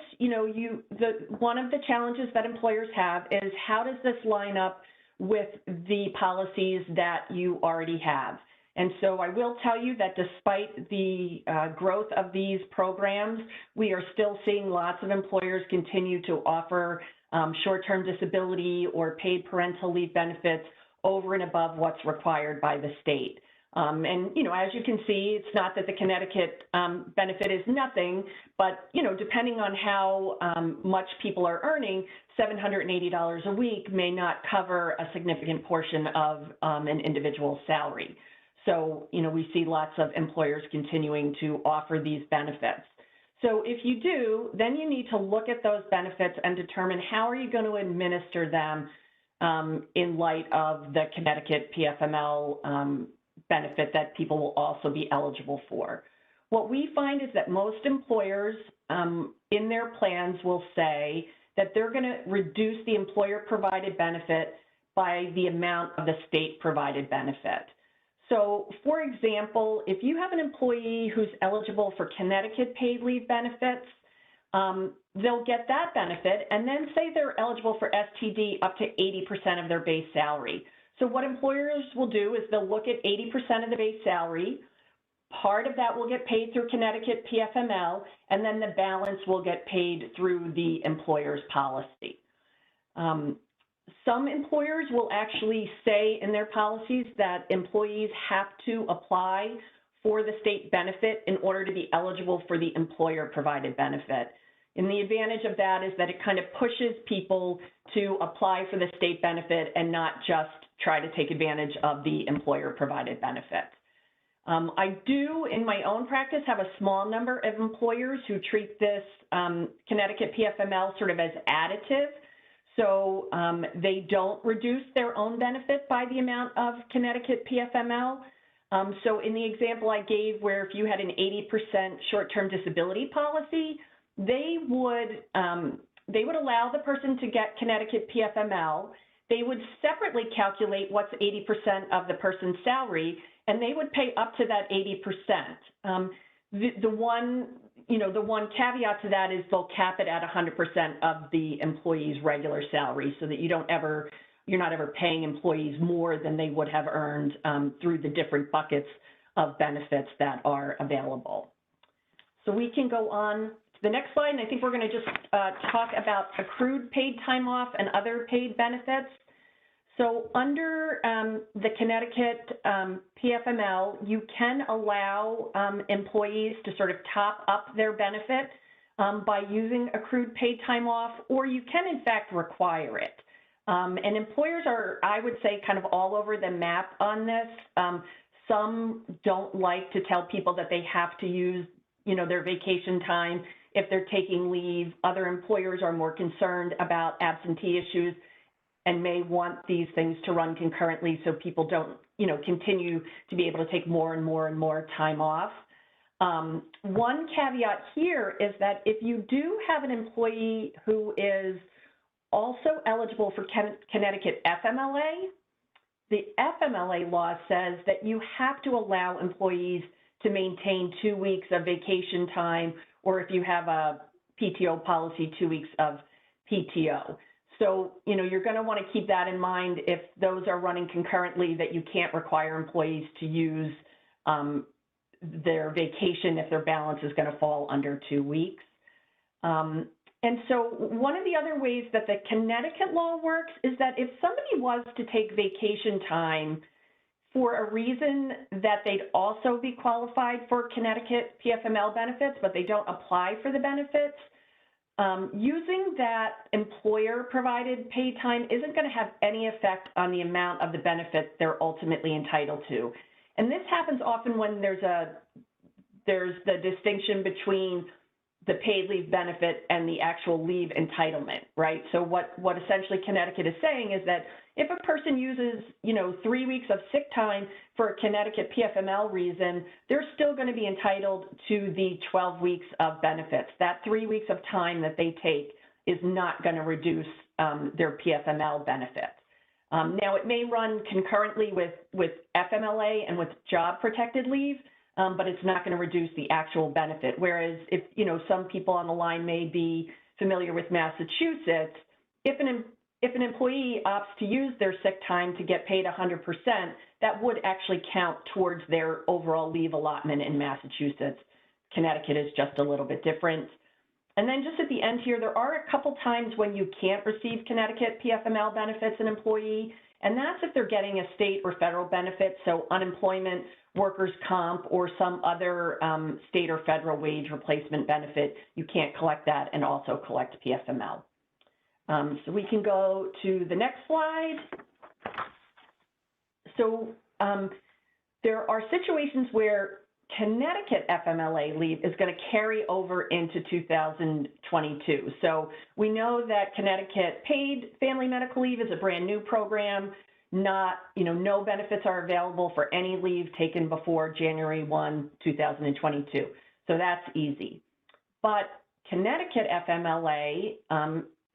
[SPEAKER 5] one of the challenges that employers have is how does this line up with the policies that you already have? And so I will tell you that despite the growth of these programs, we are still seeing lots of employers continue to offer short-term disability or paid parental leave benefits over and above what's required by the state. And, as you can see, it's not that the Connecticut benefit is nothing, but, depending on how much people are earning, $780 a week may not cover a significant portion of an individual's salary. So, we see lots of employers continuing to offer these benefits. So if you do, then you need to look at those benefits and determine how are you going to administer them in light of the Connecticut PFML benefit that people will also be eligible for. What we find is that most employers in their plans will say that they're going to reduce the employer-provided benefit by the amount of the state-provided benefit. So, for example, if you have an employee who's eligible for Connecticut paid leave benefits, they'll get that benefit, and then say they're eligible for STD up to 80% of their base salary. So what employers will do is they'll look at 80% of the base salary. Part of that will get paid through Connecticut PFML, and then the balance will get paid through the employer's policy. Some employers will actually say in their policies that employees have to apply for the state benefit in order to be eligible for the employer-provided benefit. And the advantage of that is that it kind of pushes people to apply for the state benefit and not just try to take advantage of the employer-provided benefit. I do, in my own practice, have a small number of employers who treat this Connecticut PFML sort of as additive. So they don't reduce their own benefit by the amount of Connecticut PFML. So in the example I gave, where if you had an 80% short-term disability policy, they would allow the person to get Connecticut PFML. They would separately calculate what's 80% of the person's salary, and they would pay up to that 80%. The one caveat to that is they'll cap it at 100% of the employee's regular salary, so that you're not ever paying employees more than they would have earned through the different buckets of benefits that are available. So we can go on to the next slide, and I think we're going to just talk about accrued paid time off and other paid benefits. So under the Connecticut PFML, you can allow employees to sort of top up their benefit by using accrued paid time off, or you can in fact require it. And employers are, I would say, kind of all over the map on this. Some don't like to tell people that they have to use, their vacation time if they're taking leave. Other employers are more concerned about absentee issues and may want these things to run concurrently so people don't, continue to be able to take more and more and more time off. One caveat here is that if you do have an employee who is also eligible for Connecticut FMLA, the FMLA law says that you have to allow employees to maintain 2 weeks of vacation time, or if you have a PTO policy, 2 weeks of PTO. So, you're going to want to keep that in mind if those are running concurrently, that you can't require employees to use their vacation if their balance is going to fall under 2 weeks. And so one of the other ways that the Connecticut law works is that if somebody was to take vacation time for a reason that they'd also be qualified for Connecticut PFML benefits, but they don't apply for the benefits, using that employer-provided paid time isn't going to have any effect on the amount of the benefit they're ultimately entitled to. And this happens often when there's the distinction between the paid leave benefit and the actual leave entitlement, right? So what essentially Connecticut is saying is that if a person uses, 3 weeks of sick time for a Connecticut PFML reason, they're still going to be entitled to the 12 weeks of benefits. That 3 weeks of time that they take is not going to reduce their PFML benefits. Now, it may run concurrently with FMLA and with job protected leave, but it's not going to reduce the actual benefit. Whereas if, some people on the line may be familiar with Massachusetts, if an employee opts to use their sick time to get paid 100%, that would actually count towards their overall leave allotment in Massachusetts. Connecticut is just a little bit different. And then just at the end here, there are a couple times when you can't receive Connecticut PFML benefits an employee, and that's if they're getting a state or federal benefit, so unemployment, workers' comp, or some other state or federal wage replacement benefit. You can't collect that and also collect PFML. So we can go to the next slide. So there are situations where Connecticut FMLA leave is going to carry over into 2022. So we know that Connecticut paid family medical leave is a brand new program. No benefits are available for any leave taken before January 1, 2022. So that's easy. But Connecticut FMLA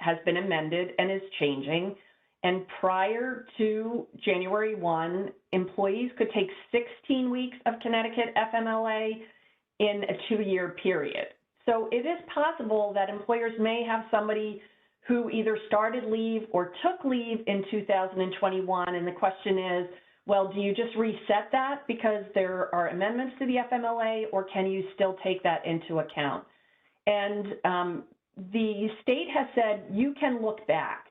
[SPEAKER 5] has been amended and is changing. And prior to January 1, employees could take 16 weeks of Connecticut FMLA in a 2-year period. So it is possible that employers may have somebody who either started leave or took leave in 2021. And the question is, well, do you just reset that because there are amendments to the FMLA, or can you still take that into account? And the state has said you can look back.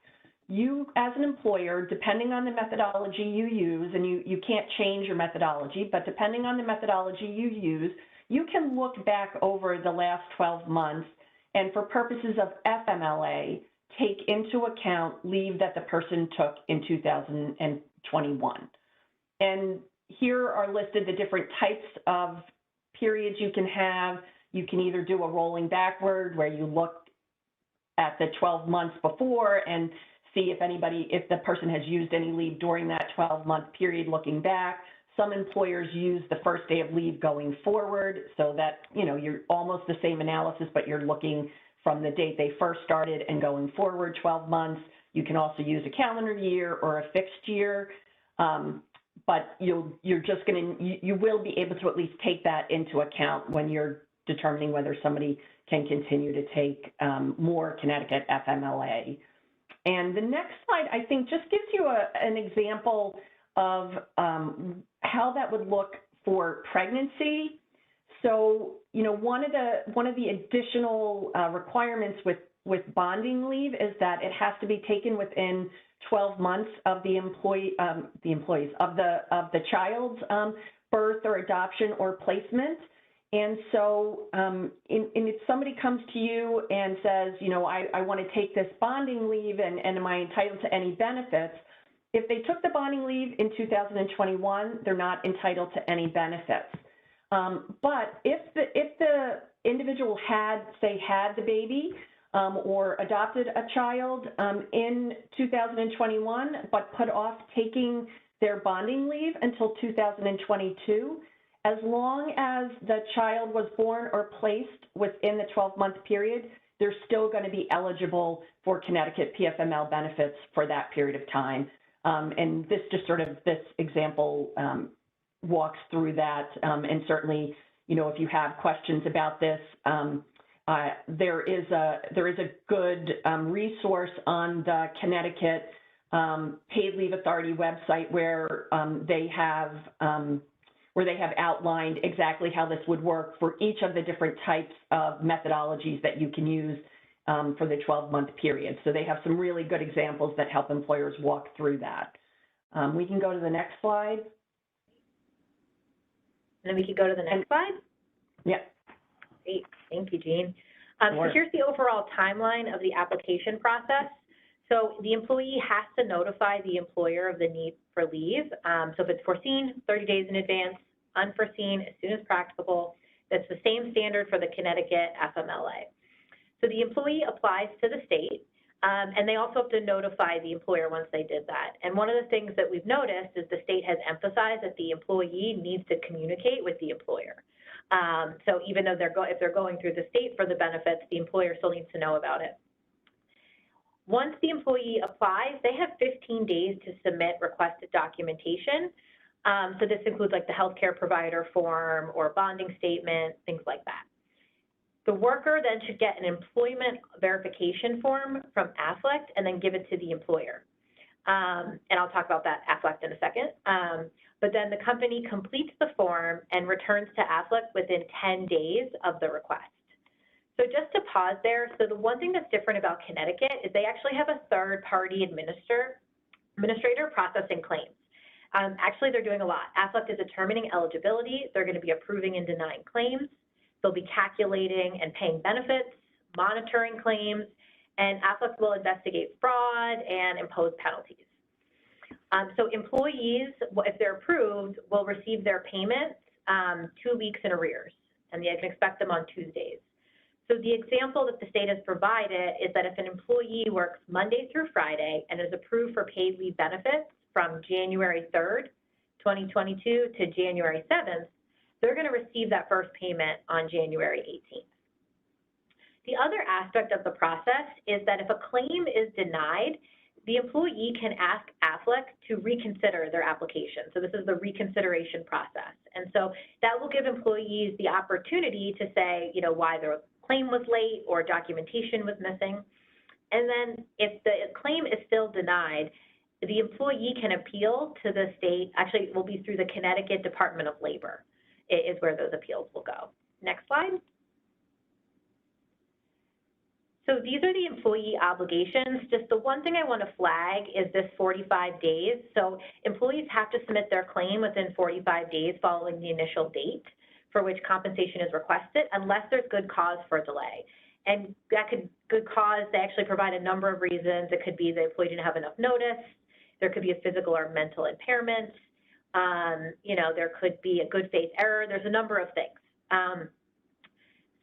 [SPEAKER 5] You, as an employer, depending on the methodology you use, and you can't change your methodology, but depending on the methodology you use, you can look back over the last 12 months and for purposes of FMLA, take into account leave that the person took in 2021. And here are listed the different types of periods you can have. You can either do a rolling backward where you look at the 12 months before and see if the person has used any leave during that 12-month period looking back. Some employers use the first day of leave going forward so that, you're almost the same analysis, but you're looking from the date they first started and going forward 12 months. You can also use a calendar year or a fixed year, but you will be able to at least take that into account when you're determining whether somebody can continue to take more Connecticut FMLA. And the next slide, I think, just gives you an example of how that would look for pregnancy. So, one of the additional requirements with bonding leave is that it has to be taken within 12 months of the child's birth or adoption or placement. And so if somebody comes to you and says, I want to take this bonding leave and am I entitled to any benefits? If they took the bonding leave in 2021, they're not entitled to any benefits. But if the individual had the baby or adopted a child in 2021, but put off taking their bonding leave until 2022, as long as the child was born or placed within the 12-month period, they're still going to be eligible for Connecticut PFML benefits for that period of time. And this example walks through that. And certainly, if you have questions about this, there is a good resource on the Connecticut Paid Leave Authority website where they have outlined exactly how this would work for each of the different types of methodologies that you can use for the 12-month period. So they have some really good examples that help employers walk through that. We can go to the next slide.
[SPEAKER 4] And then we can go to the next slide?
[SPEAKER 5] Yeah.
[SPEAKER 4] Great, thank you, Jean.
[SPEAKER 5] Sure.
[SPEAKER 4] So here's the overall timeline of the application process. So the employee has to notify the employer of the need for leave. So if it's foreseen, 30 days in advance, unforeseen, as soon as practicable. That's the same standard for the Connecticut FMLA. So the employee applies to the state. And they also have to notify the employer once they did that. And one of the things that we've noticed is the state has emphasized that the employee needs to communicate with the employer. So even though if they're going through the state for the benefits, the employer still needs to know about it. Once the employee applies, they have 15 days to submit requested documentation. So this includes like the healthcare provider form or bonding statement, things like that. The worker then should get an employment verification form from AFLECT and then give it to the employer. And I'll talk about that AFLECT in a second. But then the company completes the form and returns to AFLECT within 10 days of the request. So just to pause there, so the one thing that's different about Connecticut is they actually have a third-party administrator processing claims. Actually, they're doing a lot. AFLECT is determining eligibility. They're going to be approving and denying claims. They'll be calculating and paying benefits, monitoring claims, and AFLECT will investigate fraud and impose penalties. So employees, if they're approved, will receive their payments 2 weeks in arrears, and they can expect them on Tuesdays. So the example that the state has provided is that if an employee works Monday through Friday and is approved for paid leave benefits from January 3rd, 2022 to January 7th, they're going to receive that first payment on January 18th. The other aspect of the process is that if a claim is denied, the employee can ask AFLECT to reconsider their application. So this is the reconsideration process. And so that will give employees the opportunity to say, you know, why their claim was late or documentation was missing. And then if the claim is still denied, the employee can appeal to the state. Actually, it will be through the Connecticut Department of Labor is where those appeals will go. Next slide. So these are the employee obligations. Just the one thing I want to flag is this 45 days. So employees have to submit their claim within 45 days following the initial date for which compensation is requested, unless there's good cause for delay. And that good cause, they actually provide a number of reasons. It could be the employee didn't have enough notice. There could be a physical or mental impairment. You know, there could be a good faith error. There's a number of things.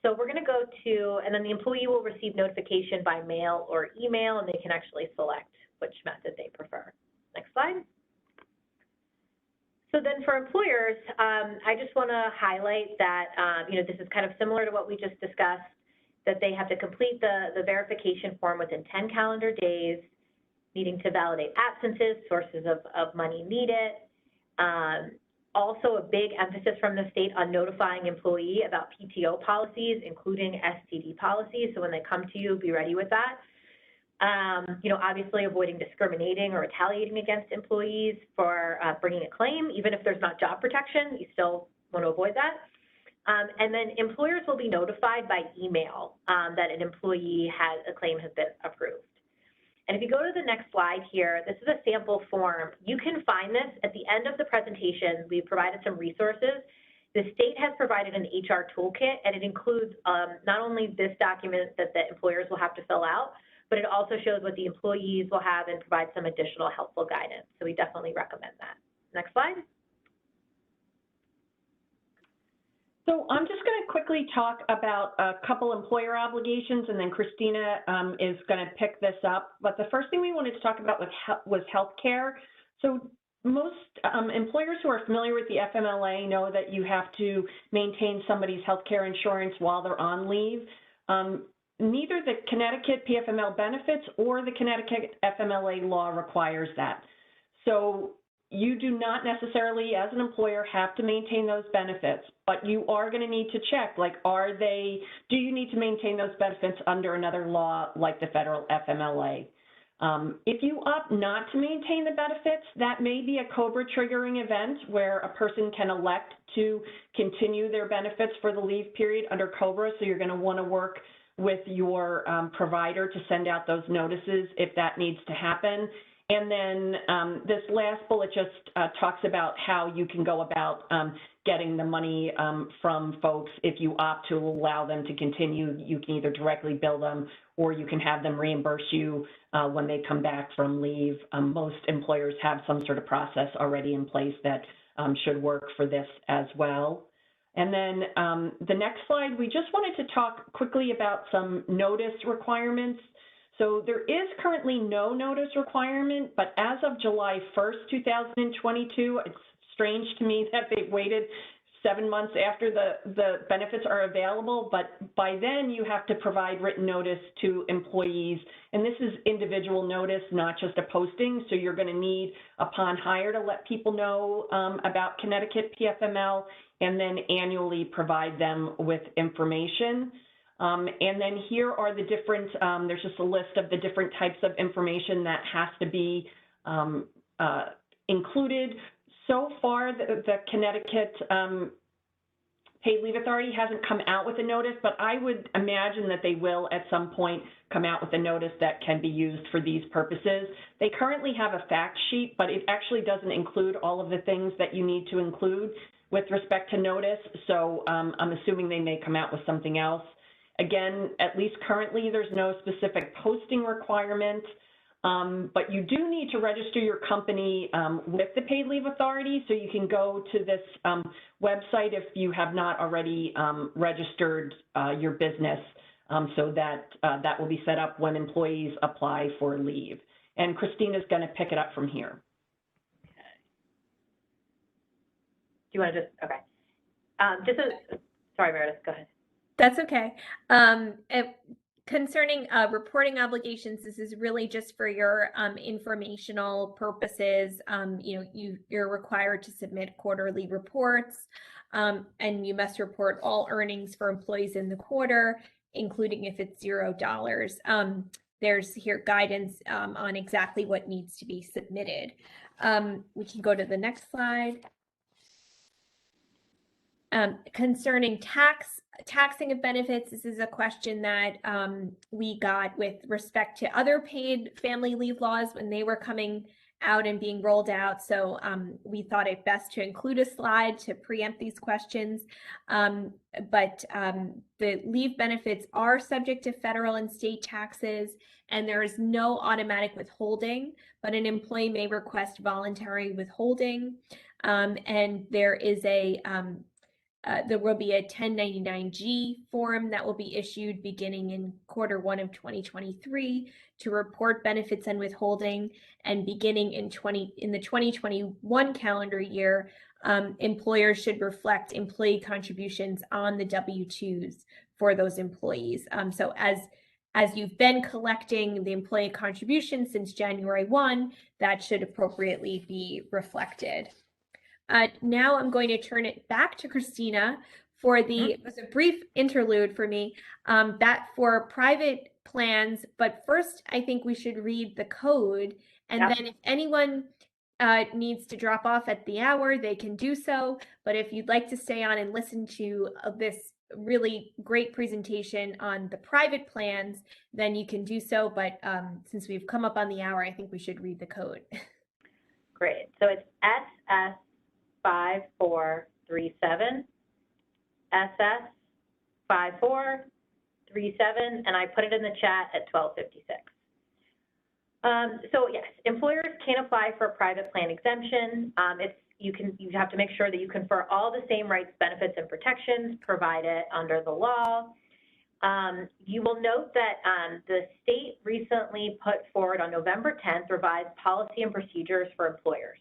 [SPEAKER 4] So we're going to go to, and then the employee will receive notification by mail or email, and they can actually select which method they prefer. Next slide. So then for employers, I just want to highlight that, you know, this is kind of similar to what we just discussed, that they have to complete the verification form within 10 calendar days, needing to validate absences, sources of money needed. Also a big emphasis from the state on notifying employee about PTO policies, including STD policies. So when they come to you, be ready with that. You know, obviously avoiding discriminating or retaliating against employees for bringing a claim, even if there's not job protection, you still want to avoid that. And then employers will be notified by email that an employee a claim has been approved. And if you go to the next slide here, this is a sample form. You can find this at the end of the presentation. We've provided some resources. The state has provided an HR toolkit, and it includes not only this document that the employers will have to fill out, but it also shows what the employees will have and provide some additional helpful guidance. So we definitely recommend that. Next slide.
[SPEAKER 5] So I'm just going to quickly talk about a couple employer obligations, and then Christina is going to pick this up. But the first thing we wanted to talk about was healthcare. So most employers who are familiar with the FMLA know that you have to maintain somebody's healthcare insurance while they're on leave. Neither the Connecticut PFML benefits or the Connecticut FMLA law requires that. So you do not necessarily, as an employer, have to maintain those benefits, but you are going to need to check, like, do you need to maintain those benefits under another law like the federal FMLA? If you opt not to maintain the benefits, that may be a COBRA triggering event where a person can elect to continue their benefits for the leave period under COBRA, so you're going to want to work with your provider to send out those notices if that needs to happen. And then this last bullet just talks about how you can go about getting the money from folks. If you opt to allow them to continue, you can either directly bill them or you can have them reimburse you when they come back from leave. Most employers have some sort of process already in place that should work for this as well. And then the next slide, we just wanted to talk quickly about some notice requirements. So there is currently no notice requirement, but as of July 1st, 2022, it's strange to me that they've waited 7 months after the benefits are available, but by then you have to provide written notice to employees. And this is individual notice, not just a posting. So you're going to need upon hire to let people know about Connecticut PFML, and then annually provide them with information. And then here are the different, there's just a list of the different types of information that has to be included. So far, the Connecticut Paid Leave Authority hasn't come out with a notice, but I would imagine that they will at some point come out with a notice that can be used for these purposes. They currently have a fact sheet, but it actually doesn't include all of the things that you need to include with respect to notice. So I'm assuming they may come out with something else. Again, at least currently, there's no specific posting requirement. But you do need to register your company with the Paid Leave Authority, so you can go to this website if you have not already registered your business, so that that will be set up when employees apply for leave. And Christina's going to pick it up from here.
[SPEAKER 4] Okay. Do you want to just, okay. Sorry, Meredith, go ahead.
[SPEAKER 3] That's okay. Concerning reporting obligations, this is really just for your informational purposes. You're required to submit quarterly reports, and you must report all earnings for employees in the quarter, including if it's $0. There's here guidance on exactly what needs to be submitted. We can go to the next slide. Concerning taxing of benefits, this is a question that we got with respect to other paid family leave laws when they were coming out and being rolled out. So we thought it best to include a slide to preempt these questions. But the leave benefits are subject to federal and state taxes, and there is no automatic withholding, but an employee may request voluntary withholding. And there is there will be a 1099-G form that will be issued beginning in Q1 of 2023 to report benefits and withholding, and beginning in the 2021 calendar year, employers should reflect employee contributions on the W-2s for those employees. So as you've been collecting the employee contributions since January 1, that should appropriately be reflected. Now I'm going to turn it back to Christina for it was a brief interlude for me, that for private plans, but first I think we should read the code, and then if anyone needs to drop off at the hour, they can do so, but if you'd like to stay on and listen to this really great presentation on the private plans, then you can do so, but since we've come up on the hour, I think we should read the code.
[SPEAKER 4] Great, so it's SS 5437, SS 5437, and I put it in the chat at 12:56. So yes, employers can apply for a private plan exemption. You have to make sure that you confer all the same rights, benefits, and protections provided under the law. You will note that the state recently put forward on November 10th revised policy and procedures for employers,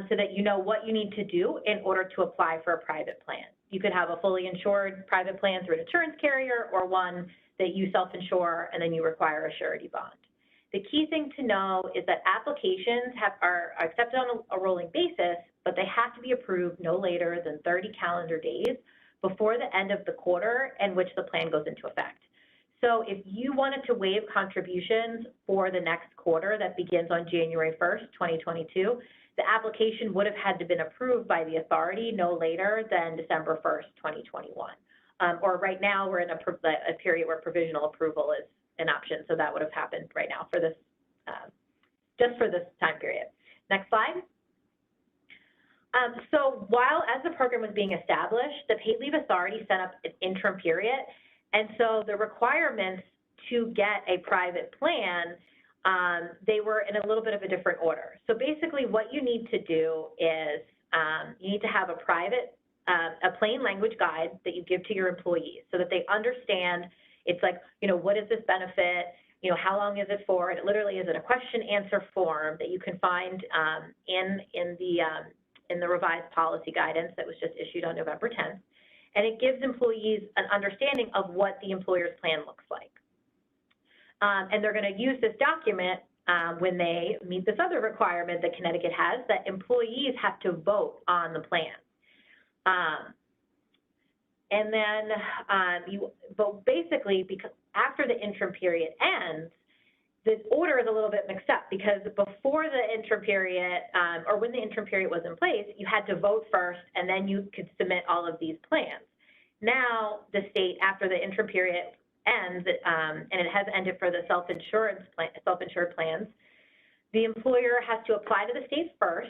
[SPEAKER 4] so that you know what you need to do in order to apply for a private plan. You could have a fully insured private plan through an insurance carrier, or one that you self-insure and then you require a surety bond. The key thing to know is that applications are accepted on a rolling basis, but they have to be approved no later than 30 calendar days before the end of the quarter in which the plan goes into effect. So if you wanted to waive contributions for the next quarter that begins on January 1st, 2022, the application would have had to been approved by the authority no later than December 1st, 2021. Or right now we're in a period where provisional approval is an option, so that would have happened right now for this, just for this time period. Next slide. So while as the program was being established, the Paid Leave Authority set up an interim period, and so the requirements to get a private plan, they were in a little bit of a different order. So basically what you need to do is you need to have a plain language guide that you give to your employees so that they understand It's like, what is this benefit? How long is it for? And it literally is in a question-answer form that you can find in the revised policy guidance that was just issued on November 10th. And it gives employees an understanding of what the employer's plan looks like. And they're going to use this document when they meet this other requirement that Connecticut has, that employees have to vote on the plan. And then but basically, because after the interim period ends, the order is a little bit mixed up, because before the interim period, or when the interim period was in place, you had to vote first, and then you could submit all of these plans. Now, the state, after the interim period ends, and it has ended for the self-insured plans, the employer has to apply to the state first,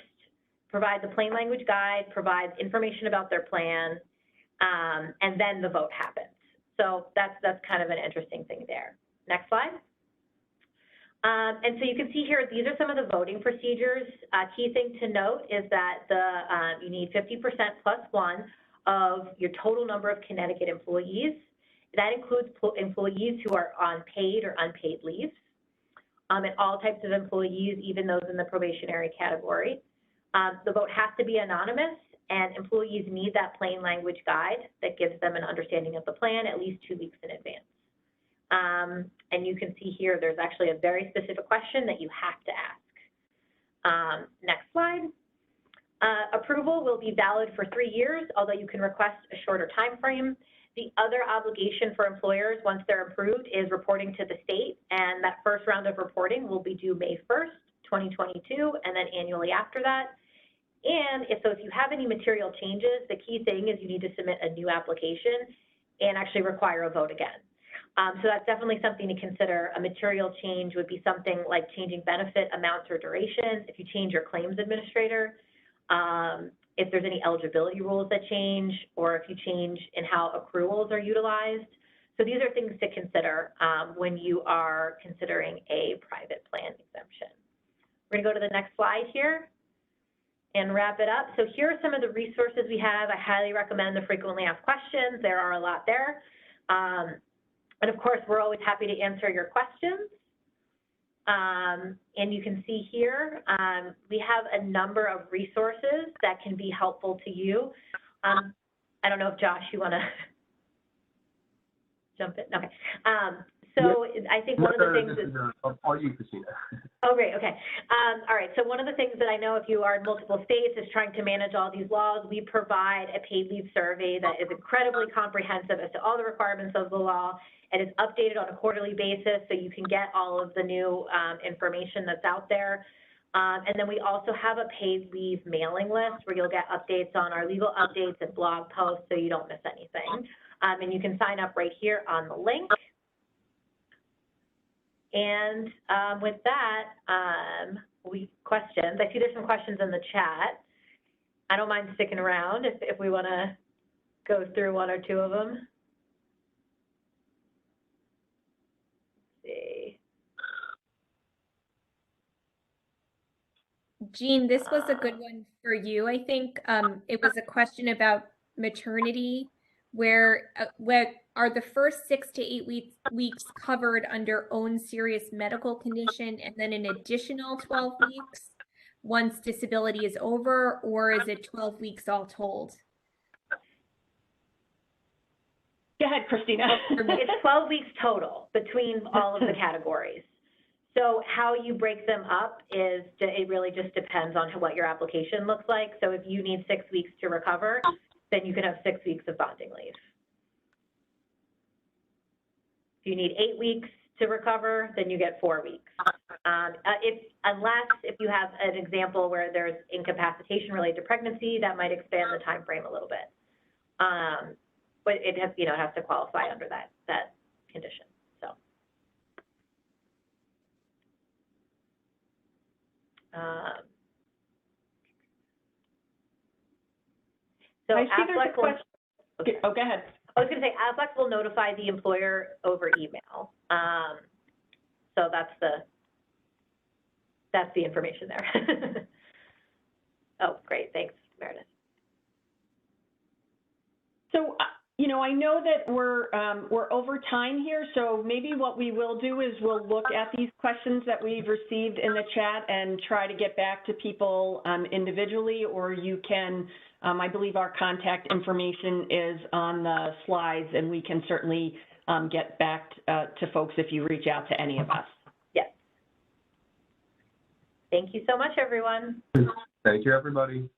[SPEAKER 4] provide the plain language guide, provide information about their plan, and then the vote happens. So that's kind of an interesting thing there. Next slide. And so you can see here, these are some of the voting procedures. Key thing to note is that you need 50% plus one of your total number of Connecticut employees. That includes employees who are on paid or unpaid leave, and all types of employees, even those in the probationary category. The vote has to be anonymous, and employees need that plain language guide that gives them an understanding of the plan at least 2 weeks in advance. And you can see here, there's actually a very specific question that you have to ask. Next slide. Approval will be valid for 3 years, although you can request a shorter time frame. The other obligation for employers, once they're approved, is reporting to the state, and that first round of reporting will be due May 1st, 2022, and then annually after that. And if you have any material changes, the key thing is you need to submit a new application and actually require a vote again. So that's definitely something to consider. A material change would be something like changing benefit amounts or durations, if you change your claims administrator, if there's any eligibility rules that change, or if you change in how accruals are utilized. So these are things to consider when you are considering a private plan exemption. We're going to go to the next slide here and wrap it up. So here are some of the resources we have. I highly recommend the frequently asked questions. There are a lot there. And of course, we're always happy to answer your questions. And you can see here, we have a number of resources that can be helpful to you. I don't know if Josh, you want to jump in? Okay. So yep. I think one of the things is,
[SPEAKER 2] are you, Christina?
[SPEAKER 4] Oh, great. Okay. All right. So one of the things that I know, if you are in multiple states, is trying to manage all these laws. We provide a paid leave survey that is incredibly comprehensive as to all the requirements of the law, and is updated on a quarterly basis, so you can get all of the new information that's out there. And then we also have a paid leave mailing list where you'll get updates on our legal updates and blog posts, so you don't miss anything. And you can sign up right here on the link. And with that, questions. I see there's some questions in the chat. I don't mind sticking around if we want to go through one or two of them. Let's see.
[SPEAKER 3] Jean, this was a good one for you. I think it was a question about maternity, where are the first 6 to 8 weeks covered under own serious medical condition, and then an additional 12 weeks once disability is over, or is it 12 weeks all told?
[SPEAKER 5] Go ahead, Christina.
[SPEAKER 4] It's 12 weeks total between all of the categories. So how you break them up is, it really just depends on what your application looks like. So if you need 6 weeks to recover, then you can have 6 weeks of bonding leave. If you need 8 weeks to recover, then you get 4 weeks. Unless if you have an example where there's incapacitation related to pregnancy, that might expand the time frame a little bit. But it has, it has to qualify under that condition. So
[SPEAKER 5] I see there's a question.
[SPEAKER 4] Okay.
[SPEAKER 5] Oh, go ahead.
[SPEAKER 4] I was going to say, Aflac will notify the employer over email. So that's the information there. Oh, great. Thanks, Meredith.
[SPEAKER 5] So You know, I know that we're over time here, so maybe what we will do is we'll look at these questions that we've received in the chat and try to get back to people individually, or you can, I believe our contact information is on the slides, and we can certainly get back to folks if you reach out to any of us.
[SPEAKER 4] Yes. Thank you so much, everyone.
[SPEAKER 2] Thank you, everybody.